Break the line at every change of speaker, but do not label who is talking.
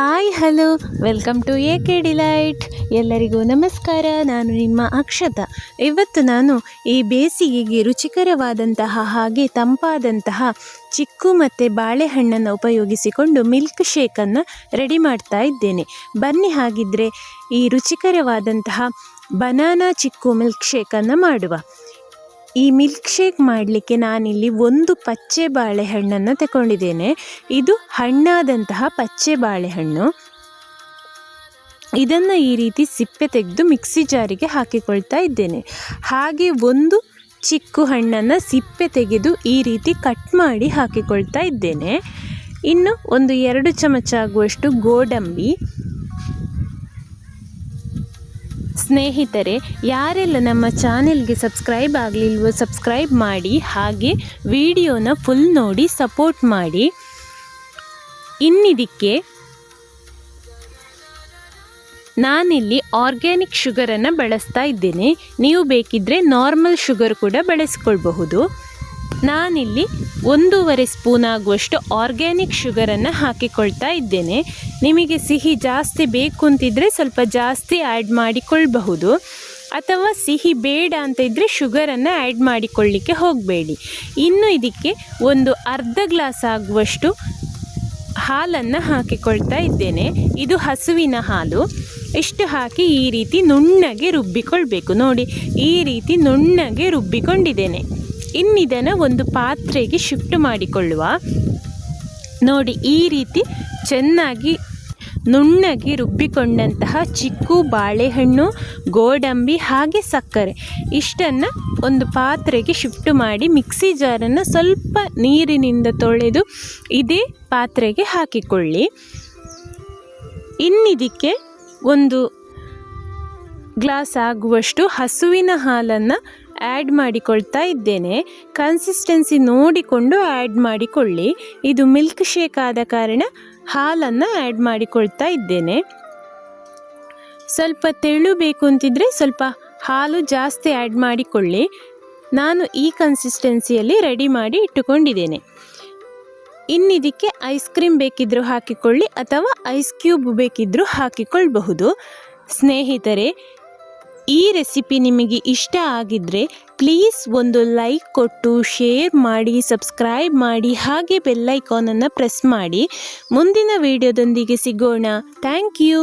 Hi hello welcome to AK Delight. ಎಲ್ಲರಿಗೂ ನಮಸ್ಕಾರ. ನಾನು ನಿಮ್ಮ ಅಕ್ಷತಾ. ಇವತ್ತು ನಾನು ಈ ಬೇಸಿಗೆಗೆ ರುಚಿಕರವಾದಂತಹ ಹಾಗೆ ತಂಪಾದಂತಹ ಚಿಕ್ಕು ಮತ್ತು ಬಾಳೆಹಣ್ಣನ್ನು ಉಪಯೋಗಿಸಿಕೊಂಡು ಮಿಲ್ಕ್ ಶೇಕನ್ನು ರೆಡಿ ಮಾಡ್ತಾ ಇದ್ದೇನೆ. ಬನ್ನಿ ಹಾಗಿದ್ರೆ ಈ ರುಚಿಕರವಾದಂತಹ ಬನಾನಾ ಚಿಕ್ಕು ಮಿಲ್ಕ್ ಶೇಕನ್ನು ಮಾಡುವ. ಈ ಮಿಲ್ಕ್ ಶೇಕ್ ಮಾಡಲಿಕ್ಕೆ ನಾನಿಲ್ಲಿ ಒಂದು ಪಚ್ಚೆ ಬಾಳೆಹಣ್ಣನ್ನು ತಗೊಂಡಿದ್ದೇನೆ. ಇದು ಹಣ್ಣಾದಂತಹ ಪಚ್ಚೆ ಬಾಳೆಹಣ್ಣು. ಇದನ್ನು ಈ ರೀತಿ ಸಿಪ್ಪೆ ತೆಗೆದು ಮಿಕ್ಸಿ ಜಾರಿಗೆ ಹಾಕಿಕೊಳ್ತಾ ಇದ್ದೇನೆ. ಹಾಗೆ ಒಂದು ಚಿಕ್ಕು ಹಣ್ಣನ್ನು ಸಿಪ್ಪೆ ತೆಗೆದು ಈ ರೀತಿ ಕಟ್ ಮಾಡಿ ಹಾಕಿಕೊಳ್ತಾ ಇದ್ದೇನೆ. ಇನ್ನು ಒಂದು 2 ಚಮಚ ಆಗುವಷ್ಟು ಗೋಡಂಬಿ. ಸ್ನೇಹಿತರೆ, ಯಾರೆಲ್ಲ ನಮ್ಮ ಚಾನೆಲ್ಗೆ ಸಬ್ಸ್ಕ್ರೈಬ್ ಆಗಲಿಲ್ವೋ ಸಬ್ಸ್ಕ್ರೈಬ್ ಮಾಡಿ, ಹಾಗೆ ವಿಡಿಯೋನ ಫುಲ್ ನೋಡಿ ಸಪೋರ್ಟ್ ಮಾಡಿ. ಇನ್ನಿದಕ್ಕೆ ನಾನಿಲ್ಲಿ ಆರ್ಗ್ಯಾನಿಕ್ ಶುಗರನ್ನು ಬಳಸ್ತಾ ಇದ್ದೇನೆ. ನೀವು ಬೇಕಿದ್ದರೆ ನಾರ್ಮಲ್ ಶುಗರ್ ಕೂಡ ಬಳಸ್ಕೊಳ್ಬಹುದು. ನಾನಿಲ್ಲಿ 1.5 ಸ್ಪೂನ್ ಆಗುವಷ್ಟು ಆರ್ಗ್ಯಾನಿಕ್ ಶುಗರನ್ನು ಹಾಕಿಕೊಳ್ತಾ ಇದ್ದೇನೆ. ನಿಮಗೆ ಸಿಹಿ ಜಾಸ್ತಿ ಬೇಕು ಅಂತಿದ್ರೆ ಸ್ವಲ್ಪ ಜಾಸ್ತಿ ಆ್ಯಡ್ ಮಾಡಿಕೊಳ್ಳಬಹುದು, ಅಥವಾ ಸಿಹಿ ಬೇಡ ಅಂತ ಇದ್ದರೆ ಶುಗರನ್ನು ಆ್ಯಡ್ ಮಾಡಿಕೊಳ್ಳಿಕ್ಕೆ ಹೋಗಬೇಡಿ. ಇನ್ನು ಇದಕ್ಕೆ ಒಂದು ಅರ್ಧ ಗ್ಲಾಸ್ ಆಗುವಷ್ಟು ಹಾಲನ್ನು ಹಾಕಿಕೊಳ್ತಾ ಇದ್ದೇನೆ. ಇದು ಹಸುವಿನ ಹಾಲು. ಇಷ್ಟು ಹಾಕಿ ಈ ರೀತಿ ನುಣ್ಣಗೆ ರುಬ್ಬಿಕೊಳ್ಬೇಕು. ನೋಡಿ, ಈ ರೀತಿ ನುಣ್ಣಗೆ ರುಬ್ಬಿಕೊಂಡಿದ್ದೇನೆ. ಇನ್ನಿದನ್ನು ಒಂದು ಪಾತ್ರೆಗೆ ಶಿಫ್ಟ್ ಮಾಡಿಕೊಳ್ಳುವ. ನೋಡಿ, ಈ ರೀತಿ ಚೆನ್ನಾಗಿ ನುಣ್ಣಗೆ ರುಬ್ಬಿಕೊಂಡಂತಹ ಚಿಕ್ಕು, ಬಾಳೆಹಣ್ಣು, ಗೋಡಂಬಿ ಹಾಗೆ ಸಕ್ಕರೆ ಇಷ್ಟನ್ನು ಒಂದು ಪಾತ್ರೆಗೆ ಶಿಫ್ಟ್ ಮಾಡಿ ಮಿಕ್ಸಿ ಜಾರನ್ನು ಸ್ವಲ್ಪ ನೀರಿನಿಂದ ತೊಳೆದು ಇದೇ ಪಾತ್ರೆಗೆ ಹಾಕಿಕೊಳ್ಳಿ. ಇನ್ನಿದಕ್ಕೆ ಒಂದು ಗ್ಲಾಸ್ ಆಗುವಷ್ಟು ಹಸುವಿನ ಹಾಲನ್ನು ಆ್ಯಡ್ ಮಾಡಿಕೊಳ್ತಾ ಇದ್ದೇನೆ. ಕನ್ಸಿಸ್ಟೆನ್ಸಿ ನೋಡಿಕೊಂಡು ಆ್ಯಡ್ ಮಾಡಿಕೊಳ್ಳಿ. ಇದು ಮಿಲ್ಕ್ ಶೇಕ್ ಆದ ಕಾರಣ ಹಾಲನ್ನು ಆ್ಯಡ್ ಮಾಡಿಕೊಳ್ತಾ ಇದ್ದೇನೆ. ಸ್ವಲ್ಪ ತೆಳು ಬೇಕು ಅಂತಿದ್ರೆ ಸ್ವಲ್ಪ ಹಾಲು ಜಾಸ್ತಿ ಆ್ಯಡ್ ಮಾಡಿಕೊಳ್ಳಿ. ನಾನು ಈ ಕನ್ಸಿಸ್ಟೆನ್ಸಿಯಲ್ಲಿ ರೆಡಿ ಮಾಡಿ ಇಟ್ಟುಕೊಂಡಿದ್ದೇನೆ. ಇನ್ನಿದಕ್ಕೆ ಐಸ್ ಕ್ರೀಮ್ ಬೇಕಿದ್ದರೂ ಹಾಕಿಕೊಳ್ಳಿ, ಅಥವಾ ಐಸ್ ಕ್ಯೂಬ್ ಬೇಕಿದ್ದರೂ ಹಾಕಿಕೊಳ್ಳಬಹುದು. ಸ್ನೇಹಿತರೆ, ಈ ರೆಸಿಪಿ ನಿಮಗೆ ಇಷ್ಟ ಆಗಿದ್ದರೆ ಪ್ಲೀಸ್ ಒಂದು ಲೈಕ್ ಕೊಟ್ಟು ಶೇರ್ ಮಾಡಿ, ಸಬ್ಸ್ಕ್ರೈಬ್ ಮಾಡಿ, ಹಾಗೆ ಬೆಲ್ ಐಕಾನನ್ನು ಪ್ರೆಸ್ ಮಾಡಿ. ಮುಂದಿನ ವಿಡಿಯೋದೊಂದಿಗೆ ಸಿಗೋಣ. Thank you.